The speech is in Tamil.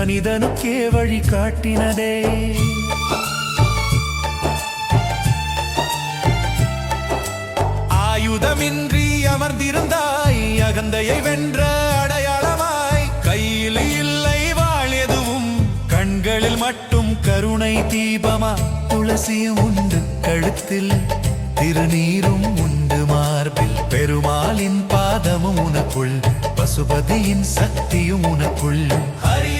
மனிதனுக்கே வழி காட்டினதே. ஆயுதமின்றி அமர்ந்திருந்தாய், அகந்தையை வென்ற அடையாளமாய். கையில் இல்லை வாழ் எதுவும், கண்களில் மட்டும் கருணை தீபமா. துளசியும் உண்டு கழுத்தில், திருநீரும் உண்டு மார்பில். பெருமாளின் பாதமும் உனக்குள், பசுபதியின் சக்தியும் உனக்குள். ஹரி